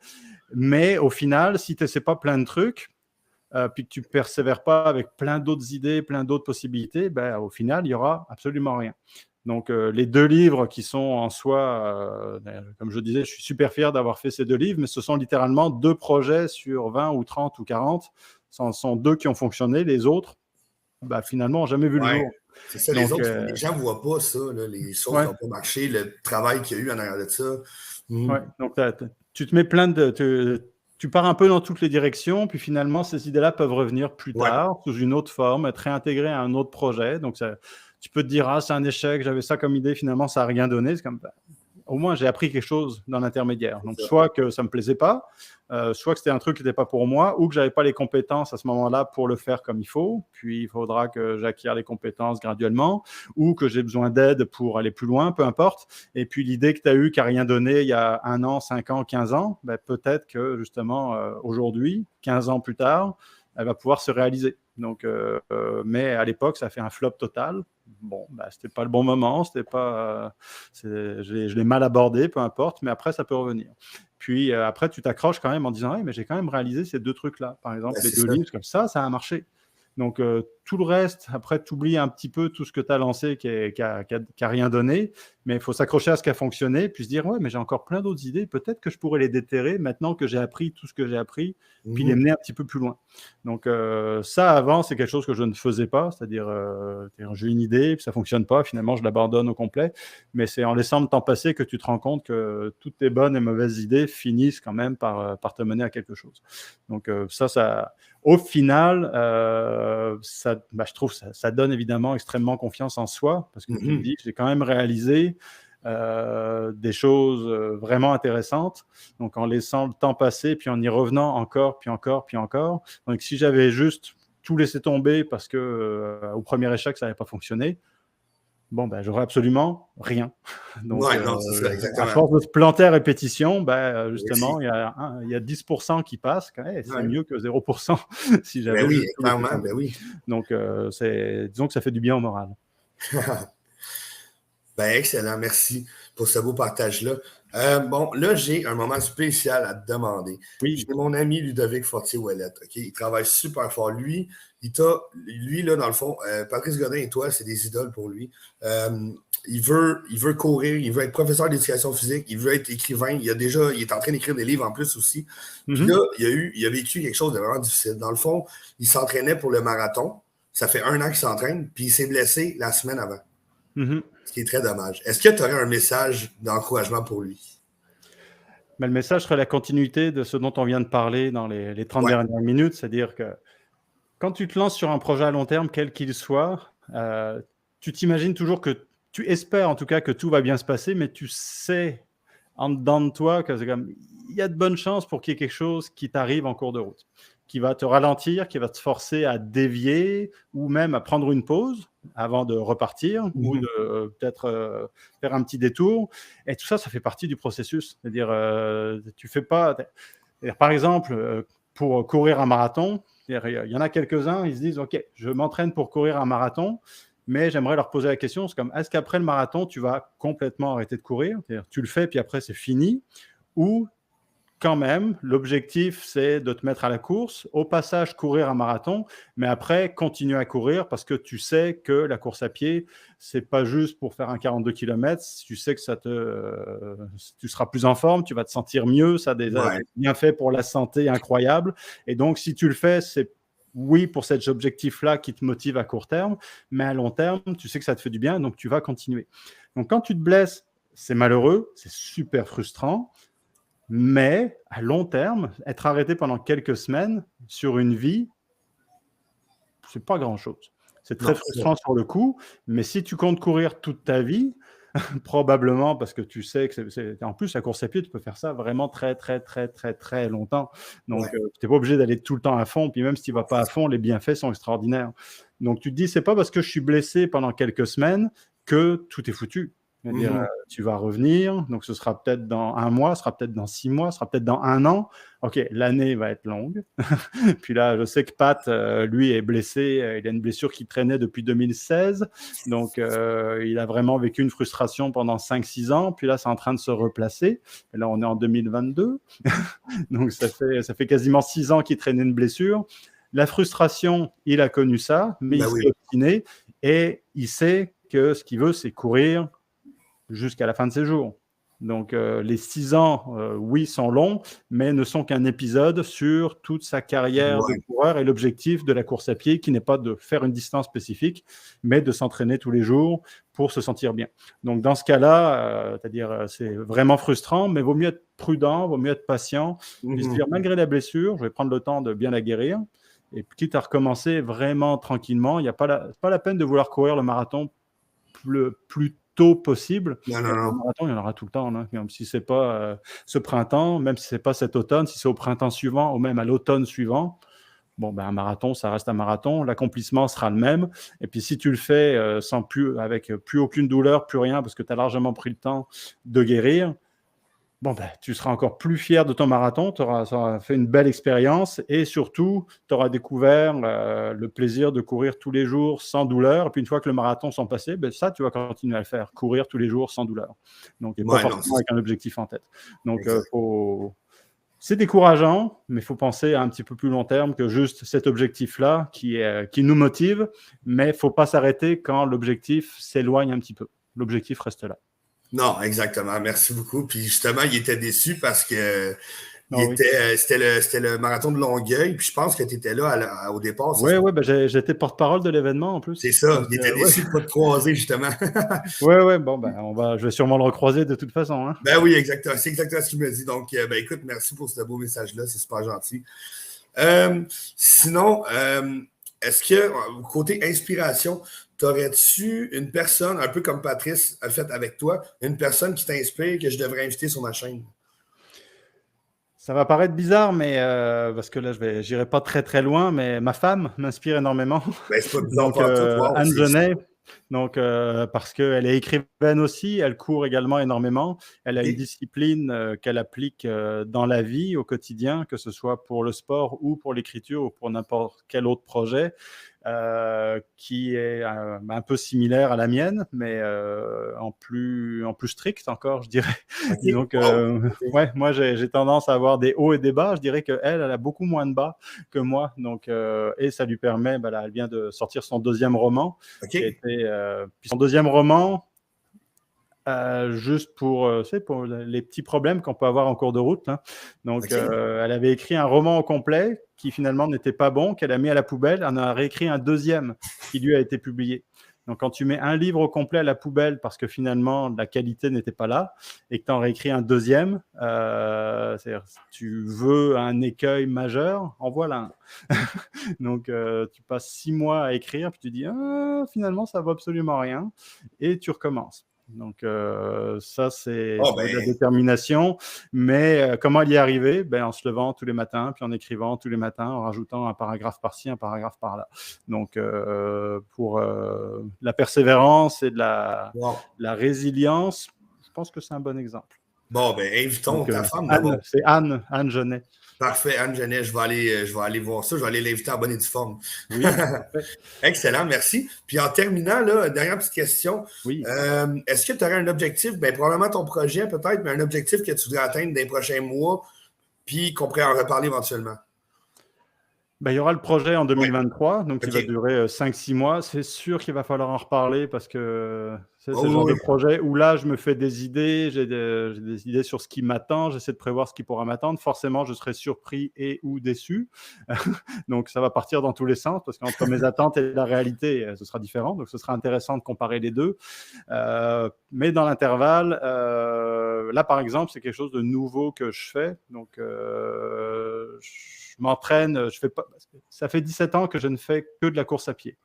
Mais au final, si tu n'essaies pas plein de trucs, puis que tu ne persévères pas avec plein d'autres idées, plein d'autres possibilités, ben, au final, il n'y aura absolument rien. Donc, les 2 livres qui sont en soi, comme je disais, je suis super fier d'avoir fait ces 2 livres, mais ce sont littéralement 2 projets sur 20 ou 30 ou 40. Ce sont 2 qui ont fonctionné. Les autres, bah, finalement, n'ont jamais vu le Ouais. jour. C'est ça, Donc, les gens ne voient pas ça, là, les choses qui ouais, n'ont pas marché, le travail qu'il y a eu en arrière de ça. ouais. Donc tu te mets plein de... Tu pars un peu dans toutes les directions, puis finalement, ces idées-là peuvent revenir plus Ouais. tard, sous une autre forme, être réintégrées à un autre projet. Donc, tu peux te dire, ah, c'est un échec, j'avais ça comme idée, finalement, ça n'a rien donné. C'est comme, au moins, j'ai appris quelque chose dans l'intermédiaire. Donc, soit que ça ne me plaisait pas, soit que c'était un truc qui n'était pas pour moi, ou que je n'avais pas les compétences à ce moment-là pour le faire comme il faut. Puis, il faudra que j'acquière les compétences graduellement, ou que j'ai besoin d'aide pour aller plus loin, peu importe. Et puis, l'idée que tu as eue qui n'a rien donné il y a 1 an, 5 ans, 15 ans, ben, peut-être que justement, aujourd'hui, 15 ans plus tard, elle va pouvoir se réaliser. Donc, mais à l'époque, ça fait un flop total. Bon, bah, c'était pas le bon moment, c'était pas, je l'ai mal abordé, peu importe, mais après, ça peut revenir. Puis après, tu t'accroches quand même en disant, hey, mais j'ai quand même réalisé ces 2 trucs-là. Par exemple, Ben, les c'est 2 ça. livres, comme ça a marché. Donc, tout le reste, après, tu oublies un petit peu tout ce que tu as lancé qui a rien donné, mais il faut s'accrocher à ce qui a fonctionné, puis se dire, ouais, mais j'ai encore plein d'autres idées, peut-être que je pourrais les déterrer maintenant que j'ai appris tout ce que j'ai appris, puis les mener un petit peu plus loin. Donc, ça, avant, c'est quelque chose que je ne faisais pas, c'est-à-dire, j'ai une idée, puis ça ne fonctionne pas, finalement, je l'abandonne au complet, mais c'est en laissant le temps passer que tu te rends compte que toutes tes bonnes et mauvaises idées finissent quand même par te mener à quelque chose. Donc, ça au final, je trouve que ça donne évidemment extrêmement confiance en soi, parce que tu te dis, j'ai quand même réalisé des choses vraiment intéressantes. Donc, en laissant le temps passer, puis en y revenant encore, puis encore, puis encore. Donc, si j'avais juste tout laissé tomber parce que au premier échec, ça n'avait pas fonctionné, bon, ben, j'aurais absolument rien. Donc, Ouais, non, c'est ça, à exactement. force de se planter à répétition, ben, Merci. justement, il y a 10% qui passent. C'est Ouais. mieux que 0% si Ben j'avais oui, juste tout laissé clairement, tomber. ben oui. Donc, disons que ça fait du bien au moral. Ben, excellent, merci pour ce beau partage-là. Bon, là, j'ai un moment spécial à te demander. J'ai Oui. mon ami Ludovic Fortier-Ouellet, OK? Il travaille super fort. Lui, lui là, dans le fond, Patrice Godin et toi, c'est des idoles pour lui. Il veut courir, il veut être professeur d'éducation physique, il veut être écrivain. Il est en train d'écrire des livres en plus aussi. Puis là, il a vécu quelque chose de vraiment difficile. Dans le fond, il s'entraînait pour le marathon. Ça fait 1 an qu'il s'entraîne, puis il s'est blessé la semaine avant. Ce qui est très dommage. Est-ce que tu aurais un message d'encouragement pour lui? Mais le message serait la continuité de ce dont on vient de parler dans les 30 Ouais. dernières minutes, c'est-à-dire que quand tu te lances sur un projet à long terme, quel qu'il soit, tu t'imagines toujours tu espères en tout cas que tout va bien se passer, mais tu sais en dedans de toi que il y a de bonnes chances pour qu'il y ait quelque chose qui t'arrive en cours de route, qui va te ralentir, qui va te forcer à dévier ou même à prendre une pause avant de repartir ou de peut-être faire un petit détour. Et tout ça, ça fait partie du processus. C'est-à-dire, tu fais pas... Par exemple, pour courir un marathon, il y en a quelques-uns, ils se disent, OK, je m'entraîne pour courir un marathon, mais j'aimerais leur poser la question, c'est comme, est-ce qu'après le marathon, tu vas complètement arrêter de courir? C'est-à-dire, tu le fais, puis après, c'est fini. Ou quand même, l'objectif, c'est de te mettre à la course, au passage courir un marathon, mais après, continuer à courir parce que tu sais que la course à pied, c'est pas juste pour faire un 42 km, tu sais que tu seras plus en forme, tu vas te sentir mieux, ça a des Ouais. bienfaits pour la santé incroyables. Et donc, si tu le fais, c'est oui pour cet objectif-là qui te motive à court terme, mais à long terme, tu sais que ça te fait du bien, donc tu vas continuer. Donc, quand tu te blesses, c'est malheureux, c'est super frustrant, mais à long terme, être arrêté pendant quelques semaines sur une vie, c'est pas grand-chose. C'est très Non, c'est frustrant sur le coup, mais si tu comptes courir toute ta vie, probablement parce que tu sais que en plus la course à pied, tu peux faire ça vraiment très, très, très, très, très longtemps. Donc, ouais. tu n'es pas obligé d'aller tout le temps à fond. Puis même si tu vas pas à fond, les bienfaits sont extraordinaires. Donc, tu te dis, c'est pas parce que je suis blessé pendant quelques semaines que tout est foutu. C'est-à-dire, tu vas revenir, donc ce sera peut-être dans 1 mois, ce sera peut-être dans 6 mois, ce sera peut-être dans 1 an. OK, l'année va être longue. Puis là, je sais que Pat, lui, est blessé. Il a une blessure qui traînait depuis 2016. Donc, il a vraiment vécu une frustration pendant 5-6 ans. Puis là, c'est en train de se replacer. Et là, on est en 2022. Donc, ça fait quasiment 6 ans qu'il traînait une blessure. La frustration, il a connu ça, mais il s'est obstiné et il sait que ce qu'il veut, c'est courir jusqu'à la fin de ses jours. Donc, les 6 ans, oui, sont longs, mais ne sont qu'un épisode sur toute sa carrière de coureur et l'objectif de la course à pied qui n'est pas de faire une distance spécifique, mais de s'entraîner tous les jours pour se sentir bien. Donc, dans ce cas-là, c'est-à-dire, c'est vraiment frustrant, mais vaut mieux être prudent, vaut mieux être patient, et se dire, malgré la blessure, je vais prendre le temps de bien la guérir, et quitte à recommencer vraiment tranquillement, il n'y a pas la peine de vouloir courir le marathon plus tôt possible. Non. Le marathon, il y en aura tout le temps. Hein. Même si ce n'est pas ce printemps, même si ce n'est pas cet automne, si c'est au printemps suivant ou même à l'automne suivant, bon, ben, un marathon, ça reste un marathon. L'accomplissement sera le même. Et puis, si tu le fais avec plus aucune douleur, plus rien, parce que tu as largement pris le temps de guérir, bon, ben, tu seras encore plus fier de ton marathon, tu auras fait une belle expérience et surtout, tu auras découvert le plaisir de courir tous les jours sans douleur. Et puis, une fois que le marathon s'en passé, ben, ça, tu vas continuer à le faire, courir tous les jours sans douleur. Donc, et pas forcément avec un objectif en tête. Donc, c'est décourageant, mais il faut penser à un petit peu plus long terme que juste cet objectif-là qui nous motive, mais il ne faut pas s'arrêter quand l'objectif s'éloigne un petit peu. L'objectif reste là. Non, exactement. Merci beaucoup. Puis justement, il était déçu parce que c'était le marathon de Longueuil. Puis je pense que tu étais là au départ. Oui, ben, j'étais porte-parole de l'événement en plus. C'est ça. Donc, il était déçu de ne pas te croiser, justement. Oui. Bon, ben, je vais sûrement le recroiser de toute façon. Hein. Ben oui, exactement. C'est exactement ce qu'il me dit. Donc, ben écoute, merci pour ce beau message-là. C'est super gentil. Sinon, est-ce que, côté inspiration, t'aurais-tu une personne, un peu comme Patrice a fait avec toi, une personne qui t'inspire que je devrais inviter sur ma chaîne? Ça va paraître bizarre, mais parce que là, j'irai pas très très loin, mais ma femme m'inspire énormément. Ben, c'est pas bizarre. Donc, Anne Genet. Donc, parce qu'elle est écrivaine aussi, elle court également énormément. Elle a une discipline qu'elle applique dans la vie, au quotidien, que ce soit pour le sport ou pour l'écriture ou pour n'importe quel autre projet, qui est un peu similaire à la mienne, mais en plus strict encore, je dirais. Okay. Donc, ouais, moi, j'ai tendance à avoir des hauts et des bas. Je dirais qu'elle a beaucoup moins de bas que moi. Donc, et ça lui permet, là, elle vient de sortir son 2e roman. Okay. Puis son 2e roman, juste pour les petits problèmes qu'on peut avoir en cours de route. Hein. Donc, elle avait écrit un roman au complet qui finalement n'était pas bon, qu'elle a mis à la poubelle. Elle en a réécrit un 2e qui lui a été publié. Donc, quand tu mets un livre au complet à la poubelle parce que finalement la qualité n'était pas là et que tu en réécris un 2e, c'est-à-dire si tu veux un écueil majeur, en voilà un. Donc, tu passes 6 mois à écrire, puis tu dis finalement ça ne vaut absolument rien et tu recommences. Donc, ça, c'est de la détermination. Mais comment y arriver? En se levant tous les matins, puis en écrivant tous les matins, en rajoutant un paragraphe par-ci, un paragraphe par-là. Donc, pour la persévérance et de la résilience, je pense que c'est un bon exemple. Bon, invitons ta femme. C'est Anne Genet. Parfait, Anne Genet, je vais aller voir ça, je vais aller l'inviter en bonne et due forme. Oui, excellent, merci. Puis en terminant, là, dernière petite question. Oui. Est-ce que tu aurais un objectif, probablement ton projet peut-être, mais un objectif que tu voudrais atteindre dans les prochains mois, puis qu'on pourrait en reparler éventuellement? Il y aura le projet en 2023, donc il va durer 5-6 mois. C'est sûr qu'il va falloir en reparler parce que c'est ce genre de projet où là, je me fais des idées, j'ai des idées sur ce qui m'attend, j'essaie de prévoir ce qui pourra m'attendre. Forcément, je serai surpris et ou déçu. Donc, ça va partir dans tous les sens parce qu'entre mes attentes et la réalité, ce sera différent. Donc, ce sera intéressant de comparer les deux. Mais dans l'intervalle, là, par exemple, c'est quelque chose de nouveau que je fais. Donc, je m'entraîne, ça fait 17 ans que je ne fais que de la course à pied.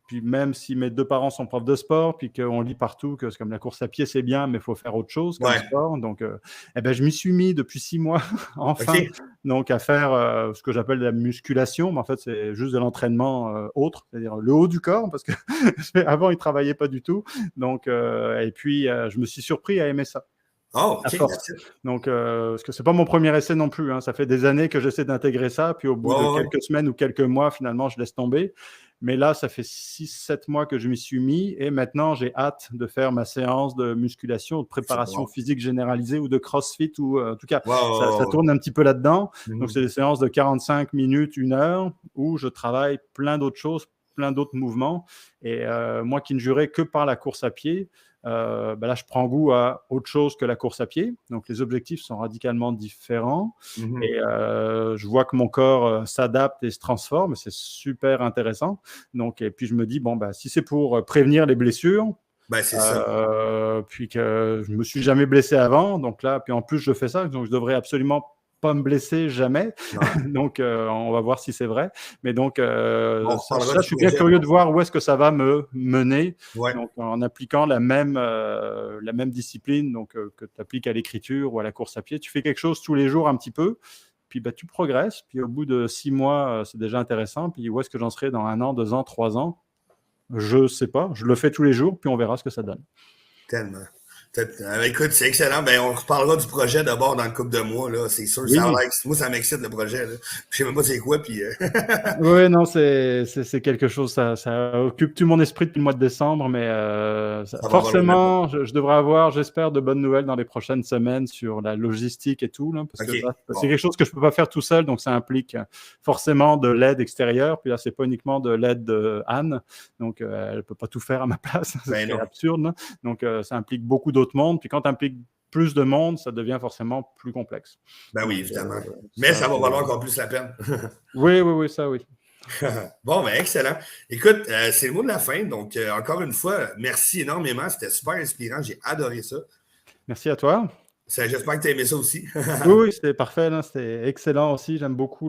Puis même si mes deux parents sont profs de sport, puis qu'on lit partout que c'est comme la course à pied, c'est bien, mais il faut faire autre chose comme sport. Donc, je m'y suis mis depuis 6 mois, enfin, donc à faire ce que j'appelle la musculation, mais en fait, c'est juste de l'entraînement autre, c'est-à-dire le haut du corps, parce que avant, il ne travaillait pas du tout. Donc, et puis, je me suis surpris à aimer ça. Oh, à OK. force. Donc, parce que c'est pas mon premier essai non plus. Hein. Ça fait des années que j'essaie d'intégrer ça. Puis au bout de quelques semaines ou quelques mois, finalement, je laisse tomber. Mais là, ça fait 6-7 mois que je m'y suis mis. Et maintenant, j'ai hâte de faire ma séance de musculation, de préparation physique généralisée ou de CrossFit. Ou, en tout cas, ça tourne un petit peu là-dedans. Donc, c'est des séances de 45 minutes, 1 heure, où je travaille plein d'autres choses, plein d'autres mouvements. Et moi qui ne jurais que par la course à pied, là, je prends goût à autre chose que la course à pied. Donc, les objectifs sont radicalement différents. Et je vois que mon corps s'adapte et se transforme. C'est super intéressant. Donc, et puis, je me dis, si c'est pour prévenir les blessures, c'est ça. Puis que je ne me suis jamais blessé avant. Donc là, puis en plus, je fais ça. Donc, je devrais absolument pas me blesser jamais. Donc, on va voir si c'est vrai. Mais donc, ça, je suis bien curieux de voir où est-ce que ça va me mener. Donc, en appliquant la même discipline donc, que tu appliques à l'écriture ou à la course à pied. Tu fais quelque chose tous les jours un petit peu. Puis, tu progresses. Puis, au bout de 6 mois, c'est déjà intéressant. Puis, où est-ce que j'en serai dans 1 an, 2 ans, 3 ans? Je ne sais pas. Je le fais tous les jours. Puis, on verra ce que ça donne. Tellement. Écoute, c'est excellent. On reparlera du projet d'abord dans le couple de mois, là, c'est sûr. Oui. Moi, ça m'excite le projet. Là. Je sais même pas c'est quoi. Puis, Oui, non, c'est quelque chose, ça occupe tout mon esprit depuis le mois de décembre, mais forcément, je devrais avoir, j'espère, de bonnes nouvelles dans les prochaines semaines sur la logistique et tout, là, parce que c'est quelque chose que je ne peux pas faire tout seul, donc ça implique forcément de l'aide extérieure. Puis là, c'est pas uniquement de l'aide d'Anne, donc elle ne peut pas tout faire à ma place, c'est absurde. Là. Donc ça implique beaucoup d'autres mondes, puis quand tu impliques plus de monde, ça devient forcément plus complexe. Oui, évidemment. Mais ça va valoir encore plus la peine. Oui, ça oui. Bon, excellent. Écoute, c'est le mot de la fin. Donc, encore une fois, merci énormément. C'était super inspirant. J'ai adoré ça. Merci à toi. J'espère que tu as aimé ça aussi. Oui, c'était parfait. C'était excellent aussi. J'aime beaucoup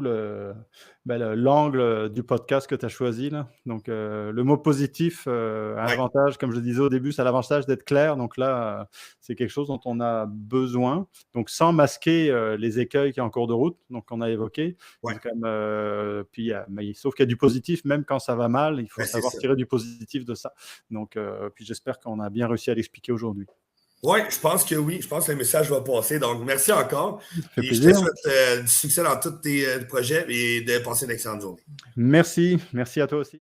l'angle du podcast que tu as choisi. Là. Donc, le mot positif a un avantage, comme je disais au début, c'est l'avantage d'être clair. Donc là, c'est quelque chose dont on a besoin. Donc, sans masquer les écueils qui sont en cours de route, donc qu'on a évoqués. Sauf qu'il y a du positif, même quand ça va mal, il faut savoir tirer du positif de ça. Donc, puis j'espère qu'on a bien réussi à l'expliquer aujourd'hui. Oui, je pense que oui. Je pense que le message va passer. Donc, merci encore. Et je te souhaite du succès dans tous tes projets et de passer une excellente journée. Merci. Merci à toi aussi.